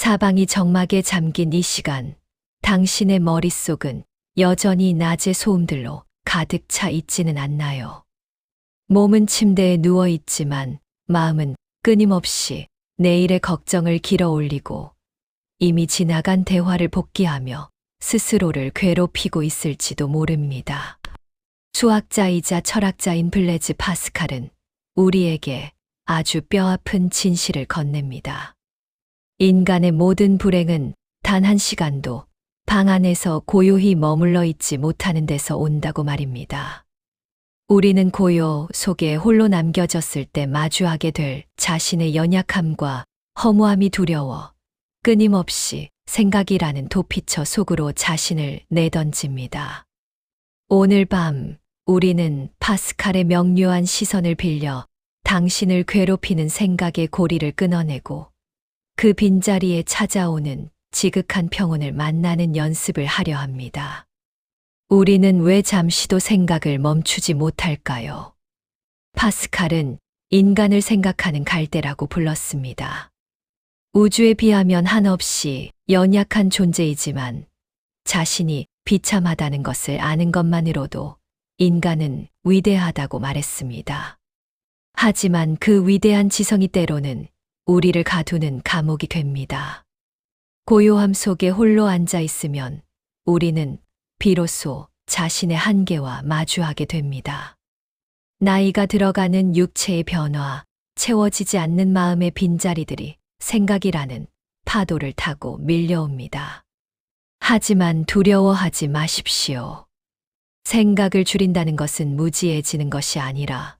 사방이 적막에 잠긴 이 시간, 당신의 머릿속은 여전히 낮의 소음들로 가득 차 있지는 않나요? 몸은 침대에 누워 있지만 마음은 끊임없이 내일의 걱정을 길어 올리고 이미 지나간 대화를 복기하며 스스로를 괴롭히고 있을지도 모릅니다. 수학자이자 철학자인 블레즈 파스칼은 우리에게 아주 뼈아픈 진실을 건넵니다. 인간의 모든 불행은 단 한 시간도 방 안에서 고요히 머물러 있지 못하는 데서 온다고 말입니다. 우리는 고요 속에 홀로 남겨졌을 때 마주하게 될 자신의 연약함과 허무함이 두려워 끊임없이 생각이라는 도피처 속으로 자신을 내던집니다. 오늘 밤 우리는 파스칼의 명료한 시선을 빌려 당신을 괴롭히는 생각의 고리를 끊어내고 그 빈자리에 찾아오는 지극한 평온을 만나는 연습을 하려 합니다. 우리는 왜 잠시도 생각을 멈추지 못할까요? 파스칼은 인간을 생각하는 갈대라고 불렀습니다. 우주에 비하면 한없이 연약한 존재이지만 자신이 비참하다는 것을 아는 것만으로도 인간은 위대하다고 말했습니다. 하지만 그 위대한 지성이 때로는 우리를 가두는 감옥이 됩니다. 고요함 속에 홀로 앉아 있으면 우리는 비로소 자신의 한계와 마주하게 됩니다. 나이가 들어가는 육체의 변화, 채워지지 않는 마음의 빈자리들이 생각이라는 파도를 타고 밀려옵니다. 하지만 두려워하지 마십시오. 생각을 줄인다는 것은 무지해지는 것이 아니라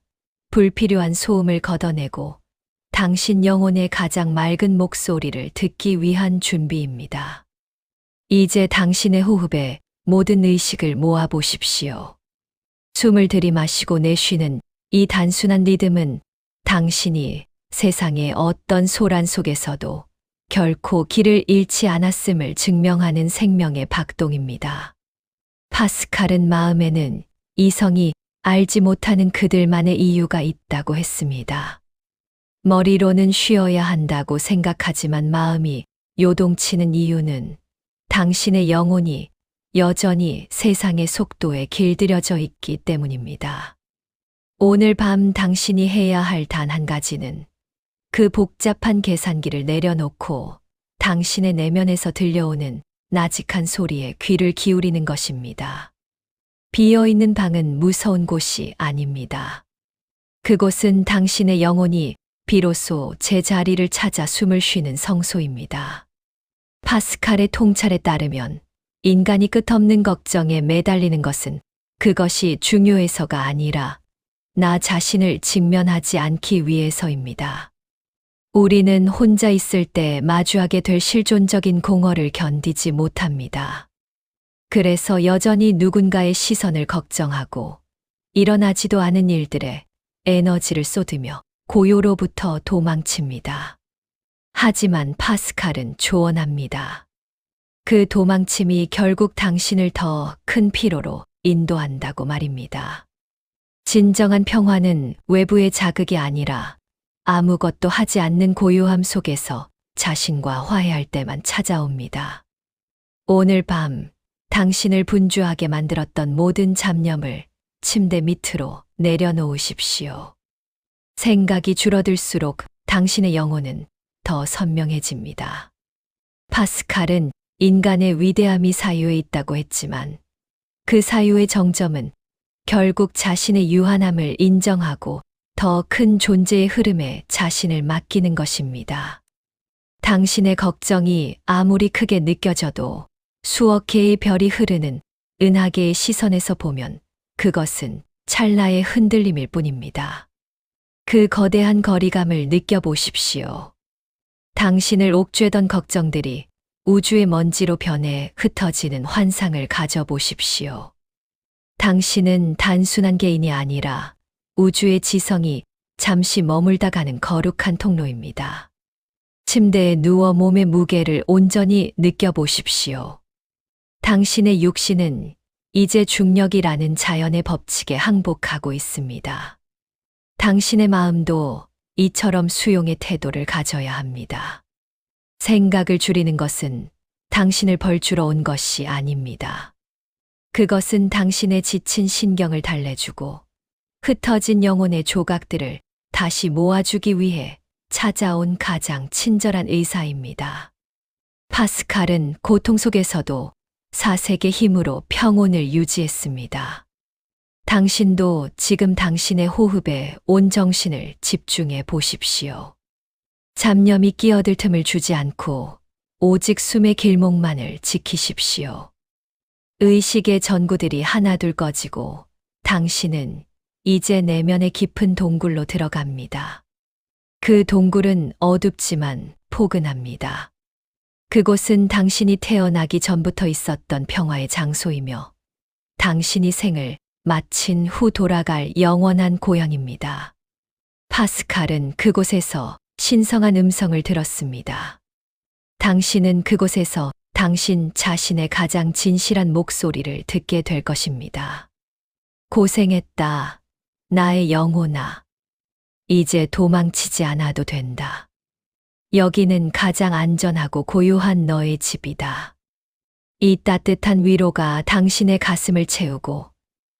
불필요한 소음을 걷어내고 당신 영혼의 가장 맑은 목소리를 듣기 위한 준비입니다. 이제 당신의 호흡에 모든 의식을 모아보십시오. 숨을 들이마시고 내쉬는 이 단순한 리듬은 당신이 세상의 어떤 소란 속에서도 결코 길을 잃지 않았음을 증명하는 생명의 박동입니다. 파스칼은 마음에는 이성이 알지 못하는 그들만의 이유가 있다고 했습니다. 머리로는 쉬어야 한다고 생각하지만 마음이 요동치는 이유는 당신의 영혼이 여전히 세상의 속도에 길들여져 있기 때문입니다. 오늘 밤 당신이 해야 할 단 한 가지는 그 복잡한 계산기를 내려놓고 당신의 내면에서 들려오는 나직한 소리에 귀를 기울이는 것입니다. 비어있는 방은 무서운 곳이 아닙니다. 그곳은 당신의 영혼이 비로소 제자리를 찾아 숨을 쉬는 성소입니다. 파스칼의 통찰에 따르면 인간이 끝없는 걱정에 매달리는 것은 그것이 중요해서가 아니라 나 자신을 직면하지 않기 위해서입니다. 우리는 혼자 있을 때 마주하게 될 실존적인 공허를 견디지 못합니다. 그래서 여전히 누군가의 시선을 걱정하고 일어나지도 않은 일들에 에너지를 쏟으며 고요로부터 도망칩니다. 하지만 파스칼은 조언합니다. 그 도망침이 결국 당신을 더 큰 피로로 인도한다고 말입니다. 진정한 평화는 외부의 자극이 아니라 아무것도 하지 않는 고요함 속에서 자신과 화해할 때만 찾아옵니다. 오늘 밤 당신을 분주하게 만들었던 모든 잡념을 침대 밑으로 내려놓으십시오. 생각이 줄어들수록 당신의 영혼은 더 선명해집니다. 파스칼은 인간의 위대함이 사유에 있다고 했지만 그 사유의 정점은 결국 자신의 유한함을 인정하고 더 큰 존재의 흐름에 자신을 맡기는 것입니다. 당신의 걱정이 아무리 크게 느껴져도 수억 개의 별이 흐르는 은하계의 시선에서 보면 그것은 찰나의 흔들림일 뿐입니다. 그 거대한 거리감을 느껴보십시오. 당신을 옥죄던 걱정들이 우주의 먼지로 변해 흩어지는 환상을 가져보십시오. 당신은 단순한 개인이 아니라 우주의 지성이 잠시 머물다 가는 거룩한 통로입니다. 침대에 누워 몸의 무게를 온전히 느껴보십시오. 당신의 육신은 이제 중력이라는 자연의 법칙에 항복하고 있습니다. 당신의 마음도 이처럼 수용의 태도를 가져야 합니다. 생각을 줄이는 것은 당신을 벌주러 온 것이 아닙니다. 그것은 당신의 지친 신경을 달래주고 흩어진 영혼의 조각들을 다시 모아주기 위해 찾아온 가장 친절한 의사입니다. 파스칼은 고통 속에서도 사색의 힘으로 평온을 유지했습니다. 당신도 지금 당신의 호흡에 온 정신을 집중해 보십시오. 잡념이 끼어들 틈을 주지 않고 오직 숨의 길목만을 지키십시오. 의식의 전구들이 하나둘 꺼지고 당신은 이제 내면의 깊은 동굴로 들어갑니다. 그 동굴은 어둡지만 포근합니다. 그곳은 당신이 태어나기 전부터 있었던 평화의 장소이며 당신이 생을 마친 후 돌아갈 영원한 고향입니다. 파스칼은 그곳에서 신성한 음성을 들었습니다. 당신은 그곳에서 당신 자신의 가장 진실한 목소리를 듣게 될 것입니다. 고생했다, 나의 영혼아. 이제 도망치지 않아도 된다. 여기는 가장 안전하고 고요한 너의 집이다. 이 따뜻한 위로가 당신의 가슴을 채우고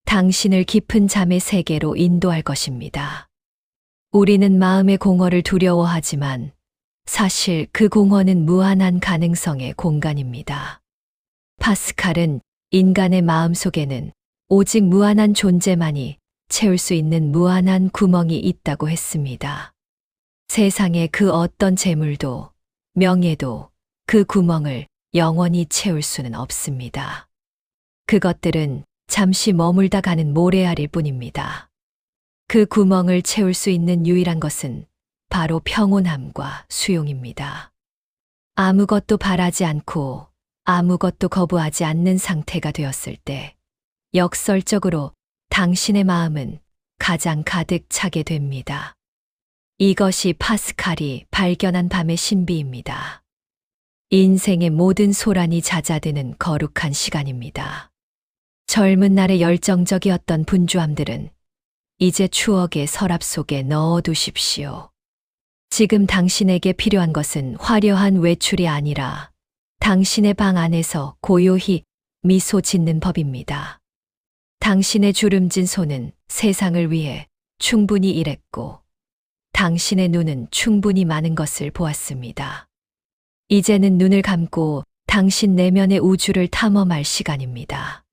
당신을 깊은 잠의 세계로 인도할 것입니다. 우리는 마음의 공허를 두려워하지만 사실 그 공허는 무한한 가능성의 공간입니다. 파스칼은 인간의 마음 속에는 오직 무한한 존재만이 채울 수 있는 무한한 구멍이 있다고 했습니다. 세상의 그 어떤 재물도 명예도 그 구멍을 영원히 채울 수는 없습니다. 그것들은 잠시 머물다 가는 모래알일 뿐입니다. 그 구멍을 채울 수 있는 유일한 것은 바로 평온함과 수용입니다. 아무것도 바라지 않고 아무것도 거부하지 않는 상태가 되었을 때 역설적으로 당신의 마음은 가장 가득 차게 됩니다. 이것이 파스칼이 발견한 밤의 신비입니다. 인생의 모든 소란이 잦아드는 거룩한 시간입니다. 젊은 날의 열정적이었던 분주함들은 이제 추억의 서랍 속에 넣어두십시오. 지금 당신에게 필요한 것은 화려한 외출이 아니라 당신의 방 안에서 고요히 미소 짓는 법입니다. 당신의 주름진 손은 세상을 위해 충분히 일했고 당신의 눈은 충분히 많은 것을 보았습니다. 이제는 눈을 감고 당신 내면의 우주를 탐험할 시간입니다.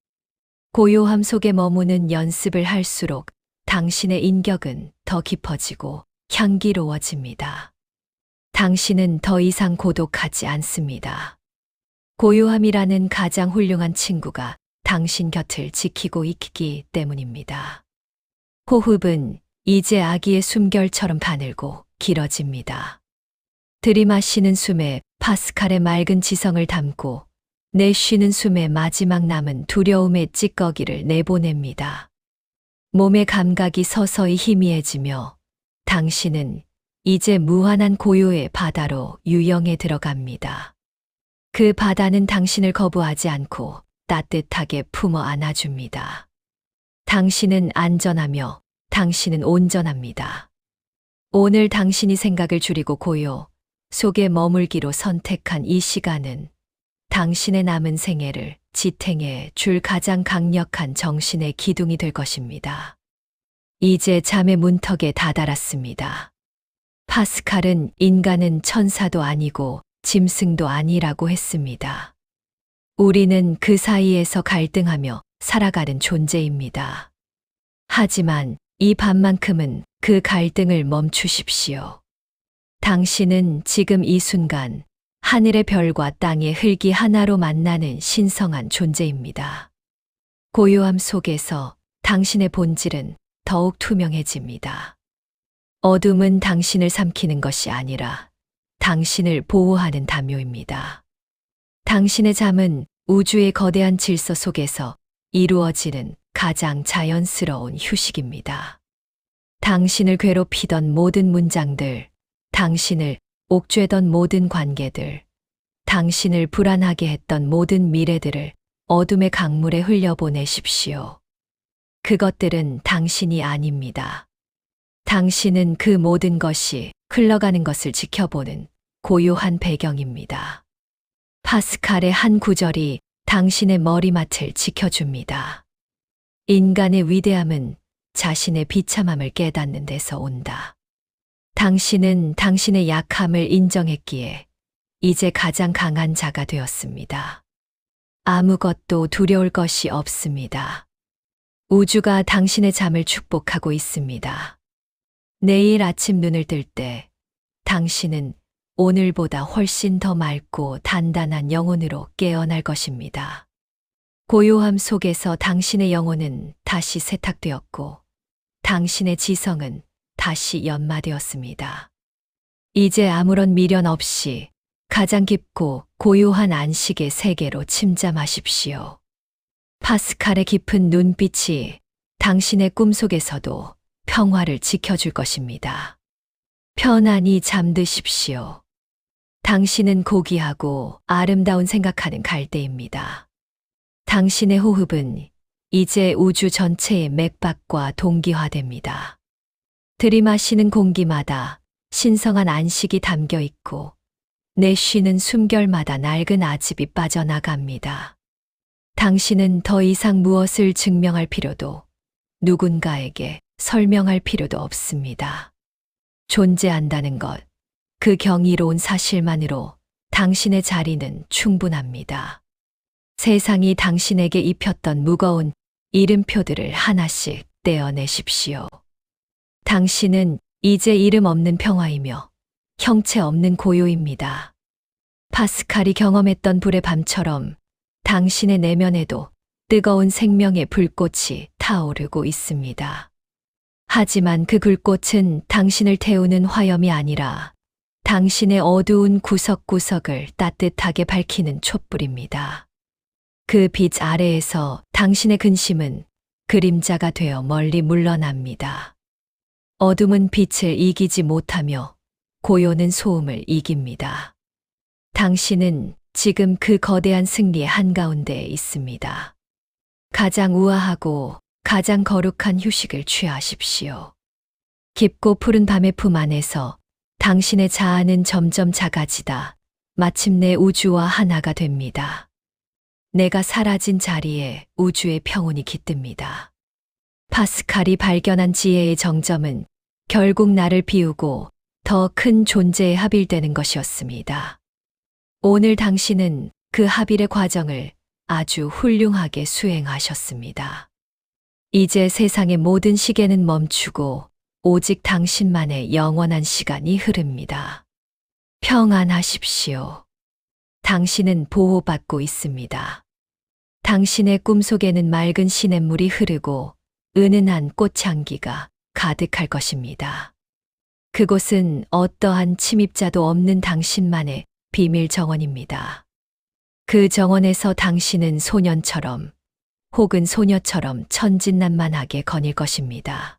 고요함 속에 머무는 연습을 할수록 당신의 인격은 더 깊어지고 향기로워집니다. 당신은 더 이상 고독하지 않습니다. 고요함이라는 가장 훌륭한 친구가 당신 곁을 지키고 있기 때문입니다. 호흡은 이제 아기의 숨결처럼 가늘고 길어집니다. 들이마시는 숨에 파스칼의 맑은 지성을 담고 내쉬는 숨에 마지막 남은 두려움의 찌꺼기를 내보냅니다. 몸의 감각이 서서히 희미해지며 당신은 이제 무한한 고요의 바다로 유영에 들어갑니다. 그 바다는 당신을 거부하지 않고 따뜻하게 품어 안아줍니다. 당신은 안전하며 당신은 온전합니다. 오늘 당신이 생각을 줄이고 고요 속에 머물기로 선택한 이 시간은 당신의 남은 생애를 지탱해 줄 가장 강력한 정신의 기둥이 될 것입니다. 이제 잠의 문턱에 다다랐습니다. 파스칼은 인간은 천사도 아니고 짐승도 아니라고 했습니다. 우리는 그 사이에서 갈등하며 살아가는 존재입니다. 하지만 이 밤만큼은 그 갈등을 멈추십시오. 당신은 지금 이 순간 하늘의 별과 땅의 흙이 하나로 만나는 신성한 존재입니다. 고요함 속에서 당신의 본질은 더욱 투명해집니다. 어둠은 당신을 삼키는 것이 아니라 당신을 보호하는 담요입니다. 당신의 잠은 우주의 거대한 질서 속에서 이루어지는 가장 자연스러운 휴식입니다. 당신을 괴롭히던 모든 문장들, 당신을 옥죄던 모든 관계들, 당신을 불안하게 했던 모든 미래들을 어둠의 강물에 흘려보내십시오. 그것들은 당신이 아닙니다. 당신은 그 모든 것이 흘러가는 것을 지켜보는 고요한 배경입니다. 파스칼의 한 구절이 당신의 머리맡을 지켜줍니다. 인간의 위대함은 자신의 비참함을 깨닫는 데서 온다. 당신은 당신의 약함을 인정했기에 이제 가장 강한 자가 되었습니다. 아무것도 두려울 것이 없습니다. 우주가 당신의 잠을 축복하고 있습니다. 내일 아침 눈을 뜰 때 당신은 오늘보다 훨씬 더 맑고 단단한 영혼으로 깨어날 것입니다. 고요함 속에서 당신의 영혼은 다시 세탁되었고 당신의 지성은 다시 연마되었습니다. 이제 아무런 미련 없이 가장 깊고 고요한 안식의 세계로 침잠하십시오. 파스칼의 깊은 눈빛이 당신의 꿈속에서도 평화를 지켜줄 것입니다. 편안히 잠드십시오. 당신은 고귀하고 아름다운 생각하는 갈대입니다. 당신의 호흡은 이제 우주 전체의 맥박과 동기화됩니다. 들이마시는 공기마다 신성한 안식이 담겨 있고 내쉬는 숨결마다 낡은 아집이 빠져나갑니다. 당신은 더 이상 무엇을 증명할 필요도 누군가에게 설명할 필요도 없습니다. 존재한다는 것, 그 경이로운 사실만으로 당신의 자리는 충분합니다. 세상이 당신에게 입혔던 무거운 이름표들을 하나씩 떼어내십시오. 당신은 이제 이름 없는 평화이며 형체 없는 고요입니다. 파스칼이 경험했던 불의 밤처럼 당신의 내면에도 뜨거운 생명의 불꽃이 타오르고 있습니다. 하지만 그 불꽃은 당신을 태우는 화염이 아니라 당신의 어두운 구석구석을 따뜻하게 밝히는 촛불입니다. 그 빛 아래에서 당신의 근심은 그림자가 되어 멀리 물러납니다. 어둠은 빛을 이기지 못하며 고요는 소음을 이깁니다. 당신은 지금 그 거대한 승리의 한가운데에 있습니다. 가장 우아하고 가장 거룩한 휴식을 취하십시오. 깊고 푸른 밤의 품 안에서 당신의 자아는 점점 작아지다 마침내 우주와 하나가 됩니다. 내가 사라진 자리에 우주의 평온이 깃듭니다. 파스칼이 발견한 지혜의 정점은 결국 나를 비우고 더 큰 존재에 합일되는 것이었습니다. 오늘 당신은 그 합일의 과정을 아주 훌륭하게 수행하셨습니다. 이제 세상의 모든 시계는 멈추고 오직 당신만의 영원한 시간이 흐릅니다. 평안하십시오. 당신은 보호받고 있습니다. 당신의 꿈속에는 맑은 시냇물이 흐르고 은은한 꽃향기가 가득할 것입니다. 그곳은 어떠한 침입자도 없는 당신만의 비밀 정원입니다. 그 정원에서 당신은 소년처럼 혹은 소녀처럼 천진난만하게 거닐 것입니다.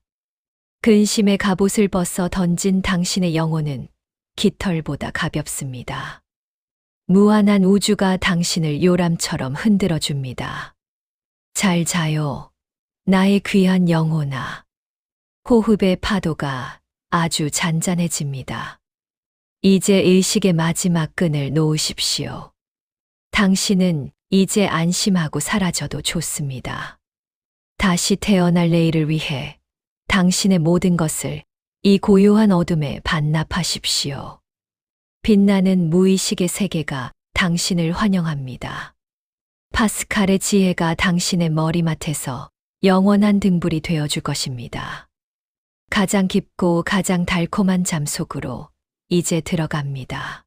근심의 갑옷을 벗어 던진 당신의 영혼은 깃털보다 가볍습니다. 무한한 우주가 당신을 요람처럼 흔들어 줍니다. 잘 자요, 나의 귀한 영혼아. 호흡의 파도가 아주 잔잔해집니다. 이제 의식의 마지막 끈을 놓으십시오. 당신은 이제 안심하고 사라져도 좋습니다. 다시 태어날 내일을 위해 당신의 모든 것을 이 고요한 어둠에 반납하십시오. 빛나는 무의식의 세계가 당신을 환영합니다. 파스칼의 지혜가 당신의 머리맡에서 영원한 등불이 되어줄 것입니다. 가장 깊고 가장 달콤한 잠 속으로 이제 들어갑니다.